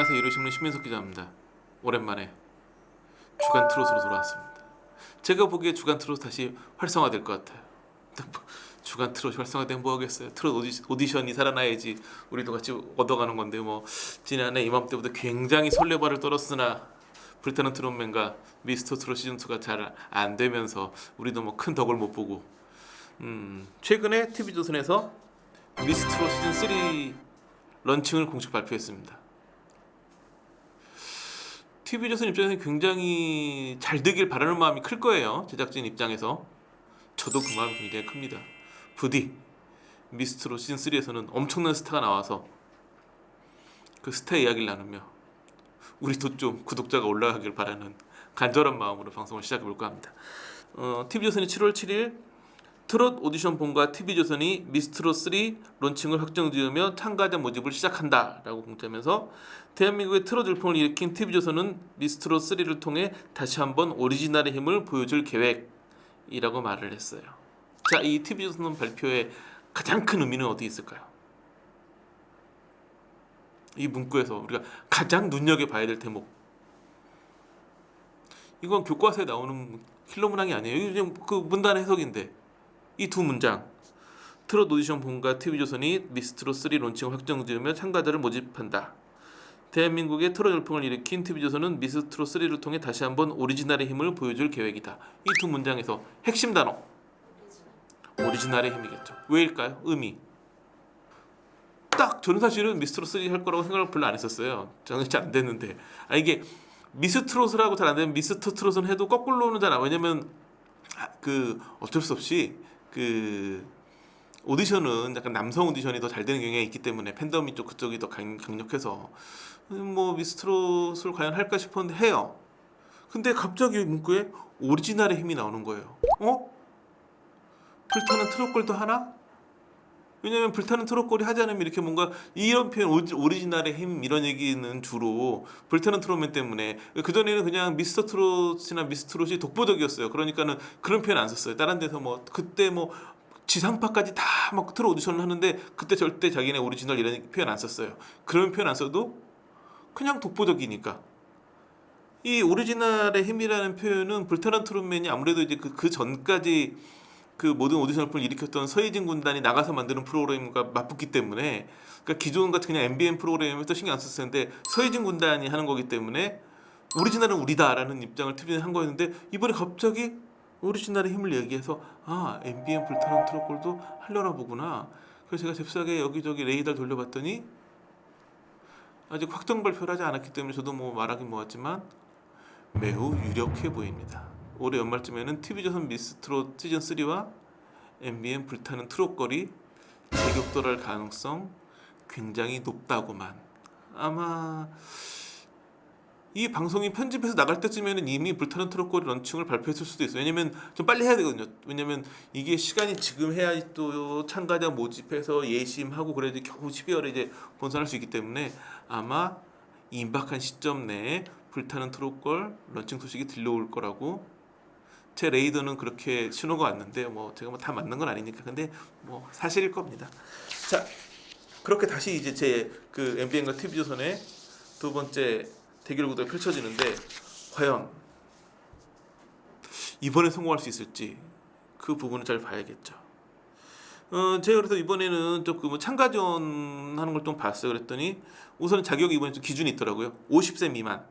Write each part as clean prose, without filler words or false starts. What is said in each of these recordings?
안녕하세요. 이루신문 신민석 기자입니다. 오랜만에 주간 트롯으로 돌아왔습니다. 제가 보기에 주간 트롯 다시 활성화될 것 같아요. 주간 트롯이 활성화되면 뭐 하겠어요. 트롯 오디션이 살아나야지 우리도 같이 얻어가는 건데 뭐 지난해 이맘때부터 굉장히 설레발을 떨었으나 불타는 트롯맨과 미스터 트롯 시즌2가 잘 안 되면서 우리도 뭐 큰 덕을 못 보고 최근에 TV조선에서 미스터 트롯 시즌3 런칭을 공식 발표했습니다. TV조선 입장에서 굉장히 잘 되길 바라는 마음이 클 거예요. 제작진 입장에서. 저도 그 마음이 굉장히 큽니다. 부디 미스트롯 시즌3에서는 엄청난 스타가 나와서 그 스타 이야기를 나누며 우리도 좀 구독자가 올라가길 바라는 간절한 마음으로 방송을 시작해볼까 합니다. TV조선이 7월 7일 트롯 오디션 본과 TV조선이 미스트롯 3 론칭을 확정지으며 참가자 모집을 시작한다 라고 공지하면서 대한민국의 트롯 열풍을 일으킨 TV조선은 미스트롯 3를 통해 다시 한번 오리지널의 힘을 보여줄 계획이라고 말을 했어요. 자, 이 TV조선 발표의 가장 큰 의미는 어디 있을까요? 이 문구에서 우리가 가장 눈여겨봐야 될 대목, 이건 교과서에 나오는 킬러 문항이 아니에요. 이게 그 문단 해석인데 이 두 문장, 트롯 오디션 본과 TV조선이 미스트롯 3 론칭을 확정지으며 참가자를 모집한다. 대한민국의 트롯 열풍을 일으킨 TV조선은 미스트롯 3를 통해 다시 한번 오리지널의 힘을 보여줄 계획이다. 이 두 문장에서 핵심 단어 오리지널의 힘이겠죠. 왜일까요? 의미. 딱 저는 사실은 미스트롯 3 할 거라고 생각을 별로 안 했었어요. 저는 잘 안 됐는데 이게 미스트롯을 하고 잘 안 되면 미스터 트롯은 해도 거꾸로는 잘 안. 왜냐면 그 어쩔 수 없이 그 오디션은 약간 남성 오디션이 더 잘 되는 경향이 있기 때문에 팬덤이 좀 그쪽이 더 강력해서 뭐 미스트롯을 과연 할까 싶었는데 해요. 근데 갑자기 문구에 오리지널의 힘이 나오는 거예요. 불타는 트롯걸도 하나? 왜냐면 불타는 트롯걸이 하지 않으면 이렇게 뭔가 이런 표현 오리지널의 힘 이런 얘기는 주로 불타는 트롯맨 때문에, 그전에는 그냥 미스터 트롯이나 미스트롯이 독보적이었어요. 그러니까는 그런 표현 안 썼어요. 다른 데서 뭐 그때 뭐 지상파까지 다 막 트롯 오디션을 하는데 그때 절대 자기네 오리지널 이런 표현 안 썼어요. 그런 표현 안 써도 그냥 독보적이니까. 이 오리지널의 힘이라는 표현은 불타는 트롯맨이 아무래도 이제 그 전까지 그 모든 오디션 열풍을 일으켰던 서희진 군단이 나가서 만드는 프로그램과 맞붙기 때문에, 그러니까 기존 같은 그냥 MBN 프로그램에서 신경 안 썼을 텐데 서희진 군단이 하는 거기 때문에 오리지널은 우리다라는 입장을 TV는 한 거였는데, 이번에 갑자기 오리지널의 힘을 얘기해서 MBN 불타는 트롯골도 하려나 보구나. 그래서 제가 잽싸게 여기저기 레이더를 돌려봤더니 아직 확정 발표를 하지 않았기 때문에 저도 뭐 말하긴 뭐하지만 매우 유력해 보입니다. 올해 연말쯤에는 TV조선 미스트롯 시즌3와 MBN 불타는 트롯걸이 재격돌할 가능성 굉장히 높다고만. 아마 이 방송이 편집해서 나갈 때쯤에는 이미 불타는 트롯걸이 런칭을 발표했을 수도 있어요. 왜냐면 좀 빨리 해야 되거든요. 왜냐면 이게 시간이 지금 해야 또 참가자 모집해서 예심하고 그래야지 겨우 12월에 이제 본선할 수 있기 때문에 아마 임박한 시점 내에 불타는 트롯걸 런칭 소식이 들려올 거라고 제 레이더는 그렇게 신호가 왔는데 뭐 제가 뭐 다 맞는 건 아니니까 근데 뭐 사실일 겁니다. 자, 그렇게 다시 이제 제 그 MBN과 TV조선의 두 번째 대결 구도가 펼쳐지는데 과연 이번에 성공할 수 있을지 그 부분을 잘 봐야겠죠. 제가 그래서 이번에는 좀 그 뭐 참가전 하는 걸 좀 봤어요. 그랬더니 우선 자격이 이번에 좀 기준이 있더라고요. 50세 미만.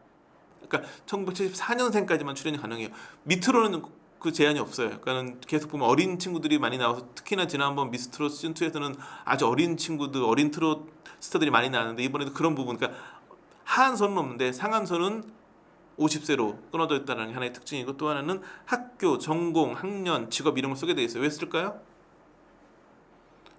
그러니까 1974년생까지만 출연이 가능해요. 밑으로는 그 제한이 없어요. 그러니까는 계속 보면 어린 친구들이 많이 나와서, 특히나 지난번 미스트롯 시즌 2에서는 아주 어린 친구들, 어린 트롯 스타들이 많이 나왔는데 이번에도 그런 부분, 그러니까 하한선은 없는데 상한선은 50세로 끊어져 있다는 게 하나의 특징이고, 또 하나는 학교, 전공, 학년, 직업 이런 걸 쓰게 돼 있어요. 왜 쓸까요?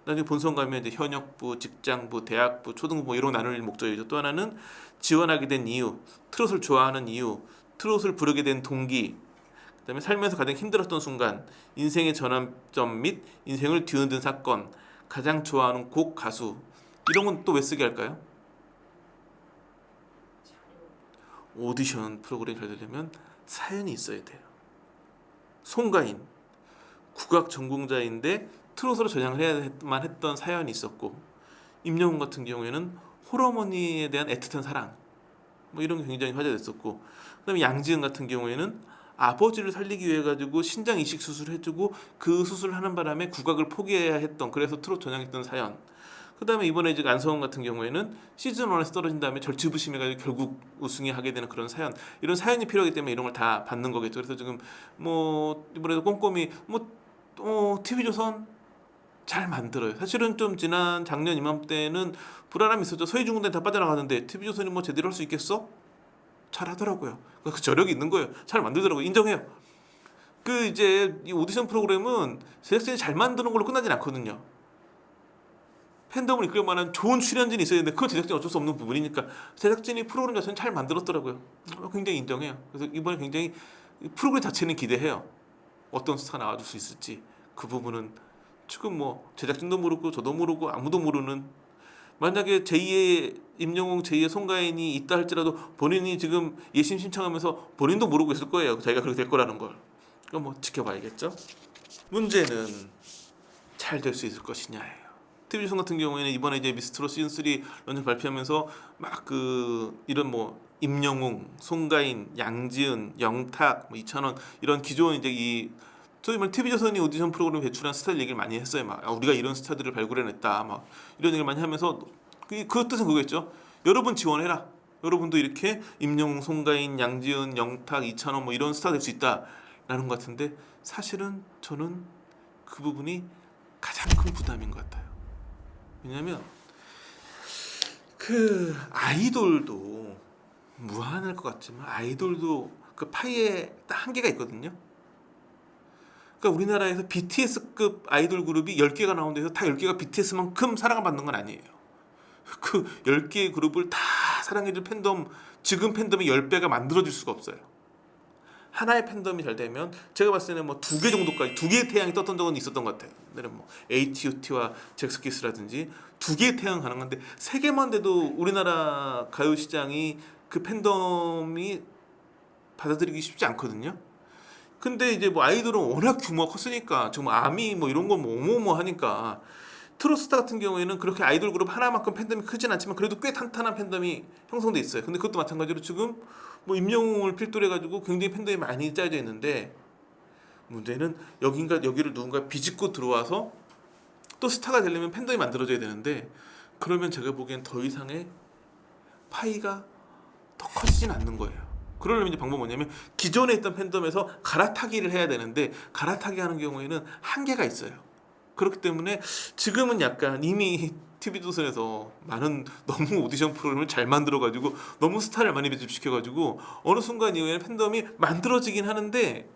나중에 본선 가면 이제 현역부, 직장부, 대학부, 초등부 뭐 이런 거 나눌 목적이죠. 또 하나는 지원하게 된 이유, 트롯을 좋아하는 이유, 트롯을 부르게 된 동기, 그다음에 살면서 가장 힘들었던 순간, 인생의 전환점 및 인생을 뒤흔든 사건, 가장 좋아하는 곡, 가수, 이런 건 또 왜 쓰게 할까요? 오디션 프로그램이 잘 되려면 사연이 있어야 돼요. 송가인, 국악 전공자인데 트롯으로 전향을 해야만 했던 사연이 있었고, 임영웅 같은 경우에는 홀어머니에 대한 애틋한 사랑, 뭐 이런 게 굉장히 화제됐었고, 그다음에 양지은 같은 경우에는 아버지를 살리기 위해 가지고 신장 이식 수술을 해주고 그 수술을 하는 바람에 국악을 포기해야 했던, 그래서 트롯 전향했던 사연. 그다음에 이번에 이제 안성훈 같은 경우에는 시즌 1에서 떨어진 다음에 절치부심해가지고 결국 우승이 하게 되는 그런 사연. 이런 사연이 필요하기 때문에 이런 걸 다 받는 거겠죠. 그래서 지금 뭐 이번에도 꼼꼼히 TV조선 잘 만들어요. 사실은 좀 지난 작년 이맘때는 불안함이 있었죠. 서해중군대 다 빠져나가는데 TV조선이 뭐 제대로 할 수 있겠어? 잘 하더라고요. 그 저력이 있는 거예요. 잘 만들더라고요. 인정해요. 그 이제 이 오디션 프로그램은 제작진이 잘 만드는 걸로 끝나진 않거든요. 팬덤을 이끌 만한 좋은 출연진이 있어야 되는데 그건 제작진이 어쩔 수 없는 부분이니까 제작진이 프로그램 자체는 잘 만들었더라고요. 굉장히 인정해요. 그래서 이번에 굉장히 프로그램 자체는 기대해요. 어떤 스타가 나와줄 수 있을지. 그 부분은 지금 뭐 제작진도 모르고 저도 모르고 아무도 모르는, 만약에 제2의 임영웅, 제2의 송가인이 있다 할지라도 본인이 지금 예심 신청하면서 본인도 모르고 있을 거예요. 자기가 그렇게 될 거라는 걸. 그럼 뭐 지켜봐야겠죠. 문제는 잘 될 수 있을 것이냐예요. TV조선 같은 경우에는 이번에 이제 미스트롯 시즌 3 런칭 발표하면서 막 그 이런 뭐 임영웅, 송가인, 양지은, 영탁, 뭐 이찬원 이런 기존 이제 이 소위 말해 TV조선이 오디션 프로그램 배출한 스타일 얘기를 많이 했어요. 막 우리가 이런 스타들을 발굴해냈다, 막 이런 얘기를 많이 하면서 그 뜻은 그거겠죠. 여러분 지원해라. 여러분도 이렇게 임영웅, 송가인, 양지은, 영탁, 이찬원 뭐 이런 스타 될 수 있다라는 것 같은데, 사실은 저는 그 부분이 가장 큰 부담인 것 같아요. 왜냐면 그 아이돌도 무한할 것 같지만 아이돌도 그 파이에 딱 한계가 있거든요. 그러니까 우리나라에서 BTS급 아이돌 그룹이 10개가 나오는데서 다 10개가 BTS만큼 사랑을 받는 건 아니에요. 그 10개의 그룹을 다 사랑해줄 팬덤, 지금 팬덤이 10배가 만들어질 수가 없어요. 하나의 팬덤이 잘 되면 제가 봤을 때는 뭐 2개 정도까지, 2개의 태양이 떴던 적은 있었던 것 같아요. 옛날에 뭐 H.O.T와 잭스키스라든지 2개의 태양 가능한데 3개만 돼도 우리나라 가요 시장이 그 팬덤이 받아들이기 쉽지 않거든요. 근데 이제 뭐 아이돌은 워낙 규모가 컸으니까 정말 아미 뭐 이런 거 뭐 어마어마하니까, 트로스타 같은 경우에는 그렇게 아이돌 그룹 하나만큼 팬덤이 크진 않지만 그래도 꽤 탄탄한 팬덤이 형성돼 있어요. 근데 그것도 마찬가지로 지금 뭐 임영웅을 필두로 해가지고 굉장히 팬덤이 많이 짜여져 있는데, 문제는 여기를 누군가 비집고 들어와서 또 스타가 되려면 팬덤이 만들어져야 되는데, 그러면 제가 보기엔 더 이상의 파이가 더 커지진 않는 거예요. 그러려면 이제 방법은 뭐냐면 기존에 있던 팬덤에서 갈아타기를 해야 되는데, 갈아타기 하는 경우에는 한계가 있어요. 그렇기 때문에 지금은 약간 이미 TV조선에서 많은 너무 오디션 프로그램을 잘 만들어가지고 너무 스타를 많이 배출시켜가지고 어느 순간 이후에는 팬덤이 만들어지긴 하는데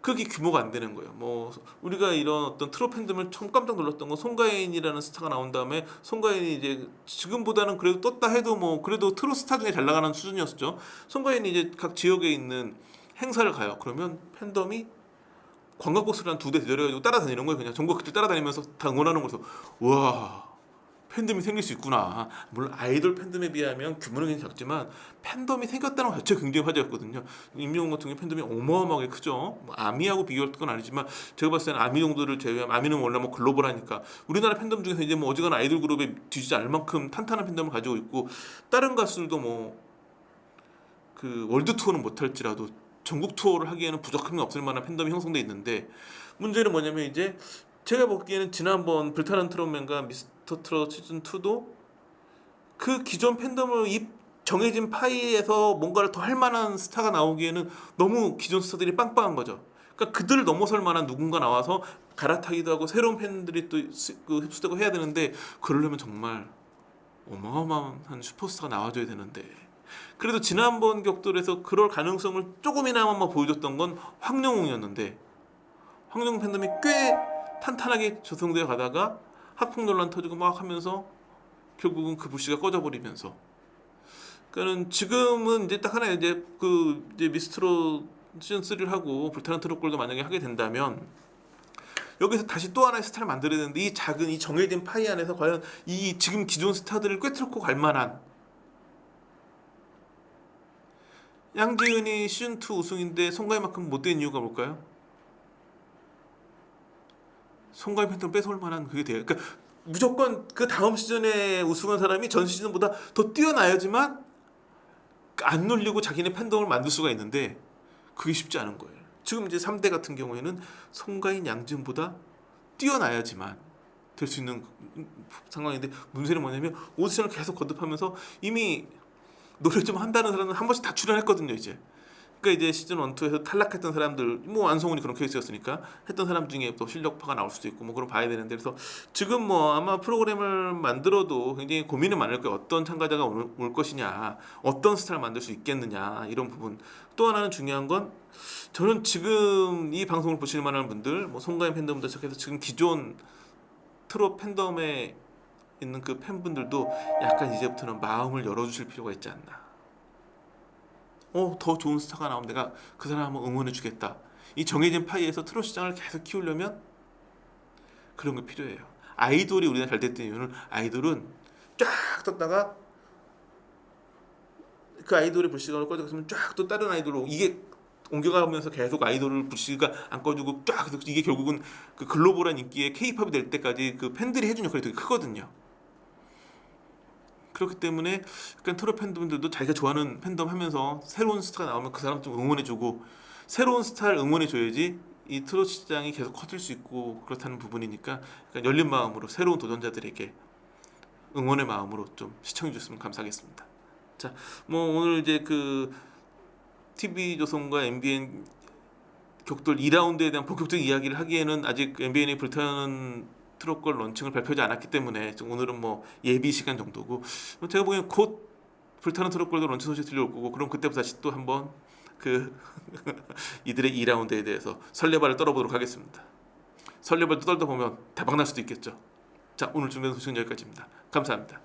그게 규모가 안 되는 거예요. 뭐 우리가 이런 어떤 트롯 팬덤을 처음 깜짝 놀랐던 건 송가인이라는 스타가 나온 다음에, 송가인이 이제 지금보다는 그래도 떴다 해도 뭐 그래도 트롯 스타 중에 잘 나가는 수준이었죠. 송가인이 이제 각 지역에 있는 행사를 가요. 그러면 팬덤이 관광버스를 한 2대 대절해가지고 따라다니는 거예요. 그냥 전국 극들 따라다니면서 다 응원하는 거서, 와, 팬덤이 생길 수 있구나. 물론 아이돌 팬덤에 비하면 규모는 굉장히 작지만 팬덤이 생겼다는 것 자체가 굉장히 화제였거든요. 임영웅 같은 경우 팬덤이 어마어마하게 크죠. 뭐 아미하고 비교할 건 아니지만 제가 봤을 때는 아미 정도를 제외하면, 아미는 원래 뭐 글로벌하니까 우리나라 팬덤 중에서 이제 뭐 어지간한 아이돌 그룹에 뒤지지 않을 만큼 탄탄한 팬덤을 가지고 있고, 다른 가수들도 뭐 그 월드 투어는 못할지라도 전국 투어를 하기에는 부족함이 없을 만한 팬덤이 형성돼 있는데, 문제는 뭐냐면 이제 제가 보기에는 지난번 불타는 트롯맨과 미스터 트롯 시즌 2도 그 기존 팬덤을 이 정해진 파이에서 뭔가를 더 할 만한 스타가 나오기에는 너무 기존 스타들이 빵빵한 거죠. 그러니까 그들을 넘어설 만한 누군가 나와서 갈아타기도 하고 새로운 팬들이 또 흡수되고 해야 되는데, 그러려면 정말 어마어마한 슈퍼스타가 나와줘야 되는데, 그래도 지난번 격돌에서 그럴 가능성을 조금이나마 보여줬던 건 황영웅이었는데, 황영웅 팬덤이 꽤 탄탄하게 조성되어 가다가 학폭 논란 터지고 막 하면서 결국은 그 불씨가 꺼져버리면서, 그러니까는 지금은 이제 딱 하나 이제 이제 미스트롯 시즌 3를 하고 불타는 트롯골도 만약에 하게 된다면 여기서 다시 또 하나의 스타를 만들어야 되는데, 이 작은 이 정해진 파이 안에서 과연 이 지금 기존 스타들을 꿰뚫고 갈 만한, 양지은이 시즌2 우승인데 송가인만큼 못된 이유가 뭘까요? 송가인 팬텀 뺏어올 만한 그게 돼요. 그러니까 무조건 그 다음 시즌에 우승한 사람이 전 시즌보다 더 뛰어나야지만 안 눌리고 자기네 팬덤을 만들 수가 있는데 그게 쉽지 않은 거예요. 지금 이제 3대 같은 경우에는 송가인, 양지은보다 뛰어나야지만 될 수 있는 상황인데 문제는 뭐냐면 오디션을 계속 거듭하면서 이미 노래 좀 한다는 사람은 한 번씩 다 출연했거든요. 이제 그러니까 이제 시즌 1, 2에서 탈락했던 사람들, 뭐 안성훈이 그런 케이스였으니까 했던 사람 중에 또 실력파가 나올 수도 있고 뭐 그런 봐야 되는데, 그래서 지금 뭐 아마 프로그램을 만들어도 굉장히 고민이 많을 거예요. 어떤 참가자가 올 것이냐, 어떤 스타를 만들 수 있겠느냐, 이런 부분. 또 하나는 중요한 건 저는 지금 이 방송을 보실 만한 분들, 뭐 송가인 팬덤부터 시작해서 지금 기존 트롯 팬덤에 있는 그 팬분들도 약간 이제부터는 마음을 열어주실 필요가 있지 않나. 더 좋은 스타가 나오면 내가 그 사람 한번 응원해주겠다. 이 정해진 파이에서 트롯 시장을 계속 키우려면 그런 게 필요해요. 아이돌이 우리나라 잘 됐던 이유는, 아이돌은 쫙 떴다가 그 아이돌의 불씨가 꺼졌으면 쫙 또 다른 아이돌로 이게 옮겨가면서 계속 아이돌을 불씨가 안 꺼지고 쫙, 이게 결국은 그 글로벌한 인기의 K-팝이 될 때까지 그 팬들이 해준 역할이 되게 크거든요. 그렇기 때문에 약간 트롯 팬분들도 자기가 좋아하는 팬덤 하면서 새로운 스타가 나오면 그 사람 좀 응원해주고, 새로운 스타를 응원해줘야지 이 트롯 시장이 계속 커질 수 있고 그렇다는 부분이니까, 약간 열린 마음으로 새로운 도전자들에게 응원의 마음으로 좀 시청해줬으면 감사하겠습니다. 자, 뭐 오늘 이제 그 TV조선과 MBN 격돌 2라운드에 대한 본격적인 이야기를 하기에는 아직 MBN이 불타는 트롯걸 런칭을 발표하지 않았기 때문에 오늘은 뭐 예비 시간 정도고, 제가 보기엔 곧 불타는 트롯걸도 런칭 소식 들려올 거고, 그럼 그때부터 다시 또 한번 그 이들의 2라운드에 대해서 설레발을 떨어보도록 하겠습니다. 설레발 떨다 보면 대박 날 수도 있겠죠. 자, 오늘 준비한 소식은 여기까지입니다. 감사합니다.